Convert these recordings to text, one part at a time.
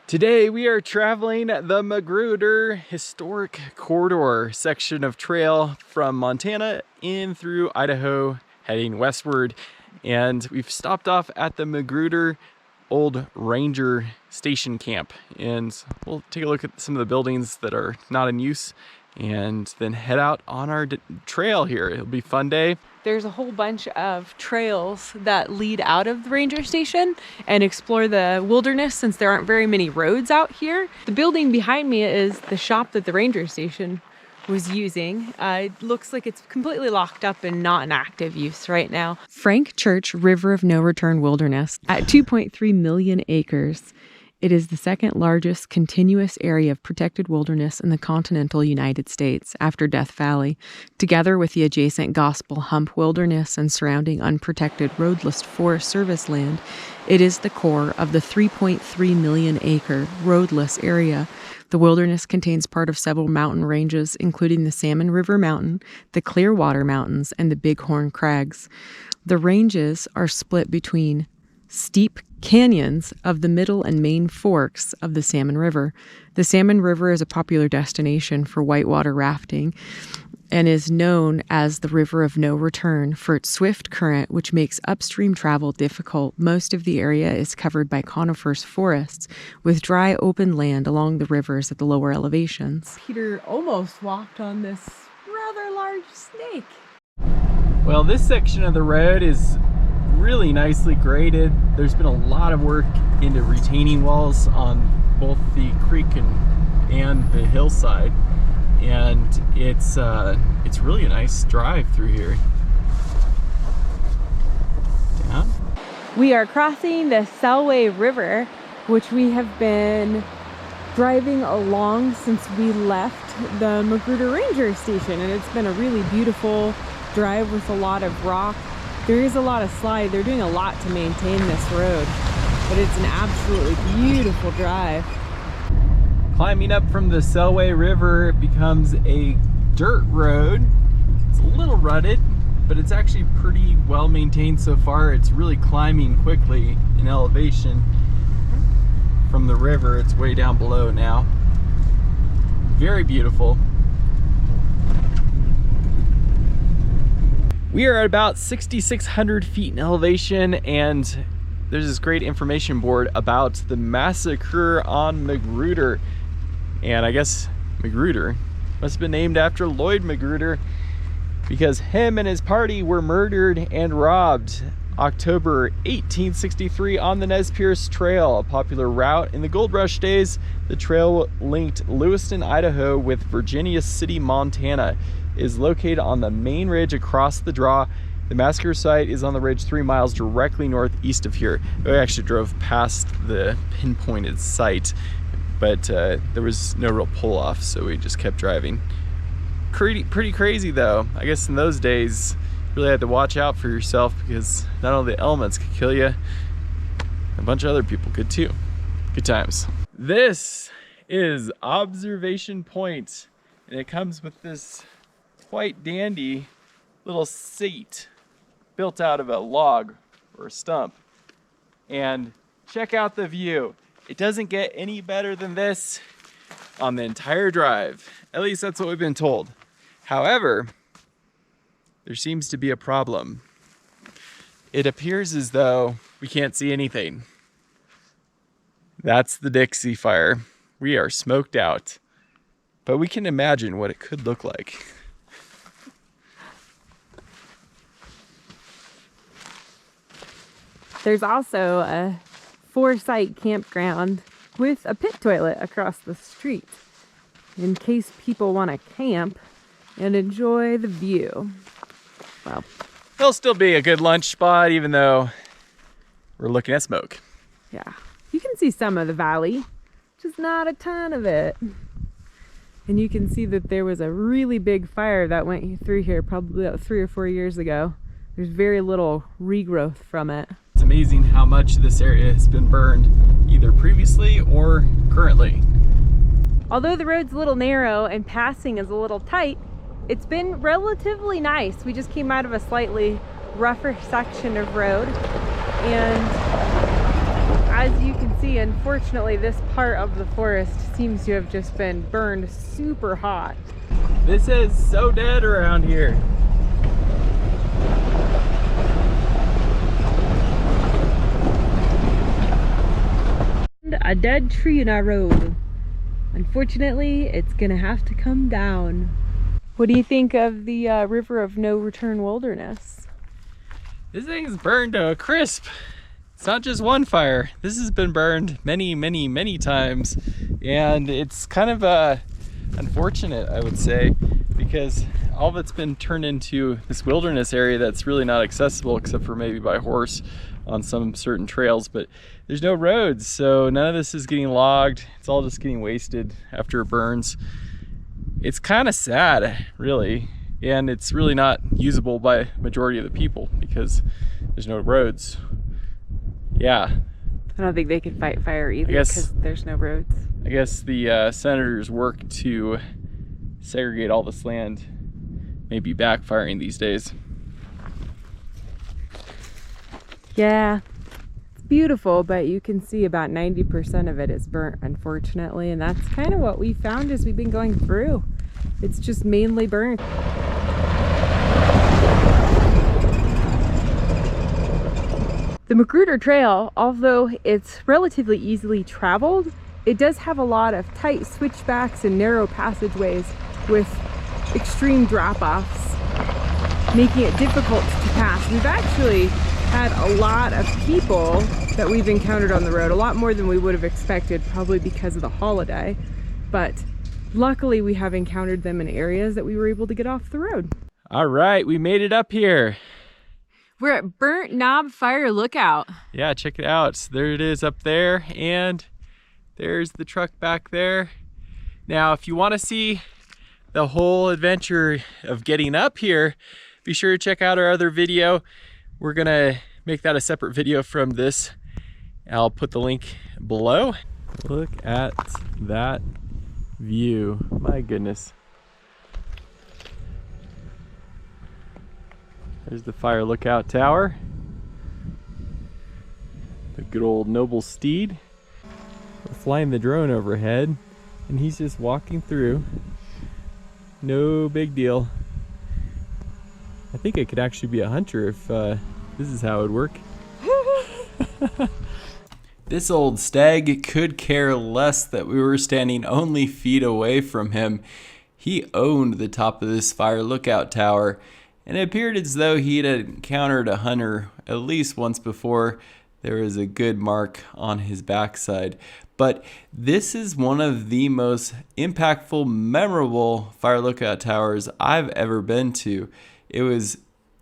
Today we are traveling the Magruder Historic Corridor section of trail from Montana in through Idaho, heading westward. And we've stopped off at the Magruder Old Ranger Station Camp. And we'll take a look at some of the buildings that are not in use and then head out on our trail here. It'll be a fun day. There's a whole bunch of trails that lead out of the ranger station and explore the wilderness since there aren't very many roads out here. The building behind me is the shop that the ranger station was using. It looks like it's completely locked up and not in active use right now. Frank Church River of No Return Wilderness at 2.3 million acres. It is the second largest continuous area of protected wilderness in the continental United States after Death Valley. Together with the adjacent Gospel Hump Wilderness and surrounding unprotected roadless Forest Service land, it is the core of the 3.3 million acre roadless area. The wilderness contains part of several mountain ranges, including the Salmon River Mountain, the Clearwater Mountains, and the Bighorn Crags. The ranges are split between steep canyons of the middle and main forks of the Salmon River. The Salmon River is a popular destination for whitewater rafting and is known as the River of No Return for its swift current, which makes upstream travel difficult. Most of the area is covered by coniferous forests with dry open land along the rivers at the lower elevations. Peter almost walked on this rather large snake. Well, this section of the road is really nicely graded. There's been a lot of work into retaining walls on both the creek and the hillside, and it's really a nice drive through here. Yeah. We are crossing the Selway River, which we have been driving along since we left the Magruder Ranger Station, and it's been a really beautiful drive with a lot of rock. There is a lot of slide. They're doing a lot to maintain this road, but it's an absolutely beautiful drive. Climbing up from the Selway River becomes a dirt road. It's a little rutted, but it's actually pretty well maintained so far. It's really climbing quickly in elevation from the river. It's way down below now. Very beautiful. We are at about 6,600 feet in elevation, and there's this great information board about the massacre on Magruder. And I guess Magruder must have been named after Lloyd Magruder because him and his party were murdered and robbed October 1863 on the Nez Perce Trail, a popular route in the gold rush days. The trail linked Lewiston, Idaho with Virginia City, Montana. Is located on the main ridge across the draw. The Massacre Site is on the ridge 3 miles directly northeast of here. We actually drove past the pinpointed site, but there was no real pull-off, so we just kept driving. Pretty crazy though. I guess in those days, you really had to watch out for yourself because not only the elements could kill you, a bunch of other people could too. Good times. This is Observation Point, and it comes with this quite dandy little seat built out of a log or a stump. And check out the view. It doesn't get any better than this on the entire drive. At least that's what we've been told. However, there seems to be a problem. It appears as though we can't see anything. That's the Dixie fire. We are smoked out, but we can imagine what it could look like. There's also a 4-site campground with a pit toilet across the street in case people want to camp and enjoy the view. Well, It'll still be a good lunch spot even though we're looking at smoke. Yeah, you can see some of the valley, just not a ton of it. And you can see that there was a really big fire that went through here probably about 3 or 4 years ago. There's very little regrowth from it. It's amazing how much this area has been burned, either previously or currently. Although the road's a little narrow and passing is a little tight, it's been relatively nice. We just came out of a slightly rougher section of road, and As you can see, unfortunately, this part of the forest seems to have just been burned super hot. This is so dead around here. A dead tree in our road. Unfortunately, it's gonna have to come down. What do you think of the River of No Return Wilderness? This thing's burned to a crisp. It's not just one fire. This has been burned many, many, many times. And it's kind of unfortunate, I would say, because all of it's been turned into this wilderness area that's really not accessible except for maybe by horse on some certain trails, but there's no roads, so none of this is getting logged. It's all just getting wasted after it burns. It's kind of sad, really, and it's really not usable by majority of the people because there's no roads. Yeah. I don't think they could fight fire either because there's no roads. I guess the senators work to segregate all this land may be backfiring these days. Yeah, it's beautiful, but you can see about 90% of it is burnt, unfortunately, and that's kind of what we found as we've been going through. It's just mainly burnt. The Magruder Trail, although it's relatively easily traveled, it does have a lot of tight switchbacks and narrow passageways with extreme drop-offs, making it difficult to pass. We've actually had a lot of people that we've encountered on the road, a lot more than we would have expected, probably because of the holiday, but luckily we have encountered them in areas that we were able to get off the road. All right, we made it up here. We're at Burnt Knob Fire Lookout. Yeah, check it out. There it is up there, and there's the truck back there. Now, if you want to see the whole adventure of getting up here, be sure to check out our other video. We're gonna make that a separate video from this. I'll put the link below. Look at that view. My goodness. There's the Fire Lookout Tower. The good old noble steed. We're flying the drone overhead, and he's just walking through. No big deal. I think I could actually be a hunter if this is how it would work. This old stag could care less that we were standing only feet away from him. He owned the top of this fire lookout tower, and it appeared as though he had encountered a hunter at least once before. There was a good mark on his backside. But this is one of the most impactful, memorable fire lookout towers I've ever been to. It was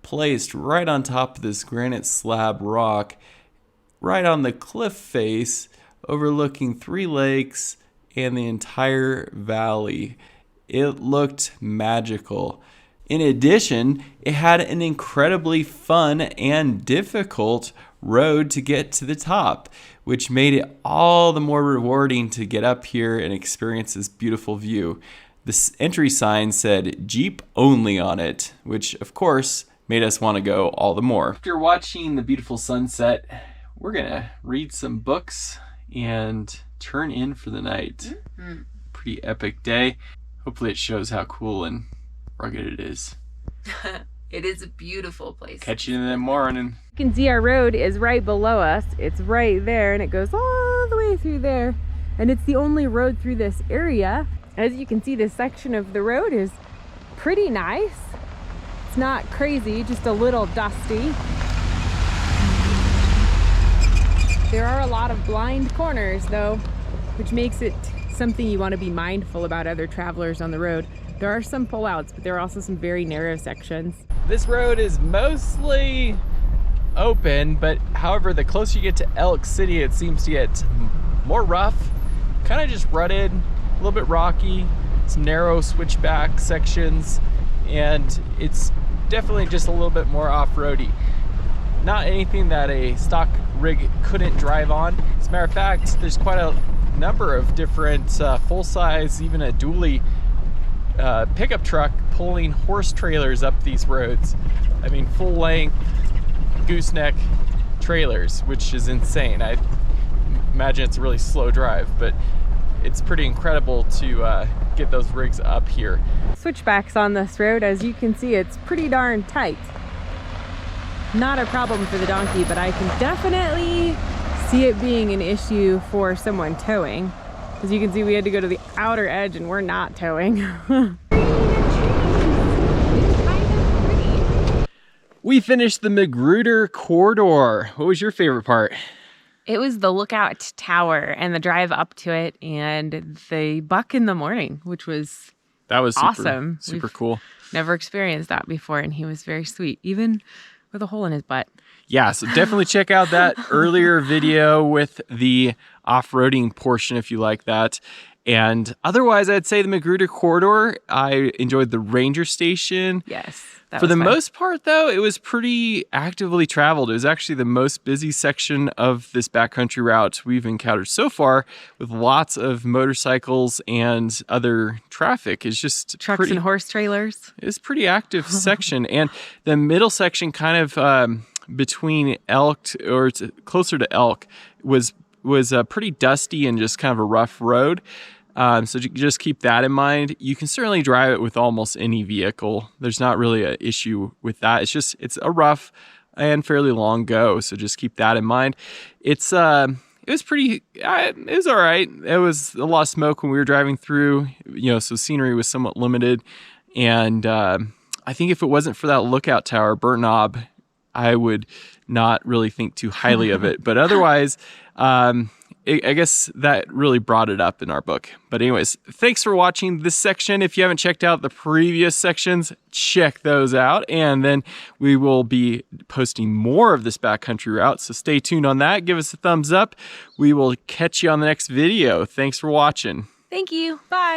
placed right on top of this granite slab rock, right on the cliff face, overlooking 3 lakes and the entire valley. It looked magical. In addition, it had an incredibly fun and difficult road to get to the top, which made it all the more rewarding to get up here and experience this beautiful view. This entry sign said Jeep only on it, which of course made us want to go all the more. After watching the beautiful sunset, we're gonna read some books and turn in for the night. Mm-hmm. Pretty epic day. Hopefully it shows how cool and rugged it is. It is a beautiful place. Catch you in the morning. You can see our road is right below us. It's right there, and it goes all the way through there. And it's the only road through this area. As you can see, this section of the road is pretty nice. It's not crazy, just a little dusty. There are a lot of blind corners though, which makes it something you want to be mindful about other travelers on the road. There are some pullouts, but there are also some very narrow sections. This road is mostly open, but however, the closer you get to Elk City, it seems to get more rough, kind of just rutted, a little bit rocky, some narrow switchback sections, and it's definitely just a little bit more off-roady. Not anything that a stock rig couldn't drive on. As a matter of fact, there's quite a number of different full-size, even a dually pickup truck pulling horse trailers up these roads. I mean, full-length gooseneck trailers, which is insane. imagine it's a really slow drive, but it's pretty incredible to get those rigs up here. Switchbacks on this road, as you can see, it's pretty darn tight. Not a problem for the donkey, but I can definitely see it being an issue for someone towing. As you can see, we had to go to the outer edge and we're not towing. We finished the Magruder Corridor. What was your favorite part? It was the lookout tower and the drive up to it and the buck in the morning, which was awesome. Super cool. Never experienced that before, and he was very sweet, even with a hole in his butt. Yeah, so definitely check out that earlier video with the off-roading portion if you like that. And otherwise, I'd say the Magruder Corridor, I enjoyed the ranger station. Yes. For the most part, though, it was pretty actively traveled. It was actually the most busy section of this backcountry route we've encountered so far, with lots of motorcycles and other traffic. It's just trucks and horse trailers. It's a pretty active section. And the middle section kind of between Elk, or closer to Elk, was pretty dusty and just kind of a rough road. So just keep that in mind. You can certainly drive it with almost any vehicle. There's not really an issue with that. It's a rough and fairly long go. So just keep that in mind. It was all right. It was a lot of smoke when we were driving through, so scenery was somewhat limited. And I think if it wasn't for that lookout tower, Burnt Knob, I would not really think too highly of it. But otherwise, I guess that really brought it up in our book. But anyways, thanks for watching this section. If you haven't checked out the previous sections, check those out. And then we will be posting more of this backcountry route. So stay tuned on that. Give us a thumbs up. We will catch you on the next video. Thanks for watching. Thank you. Bye.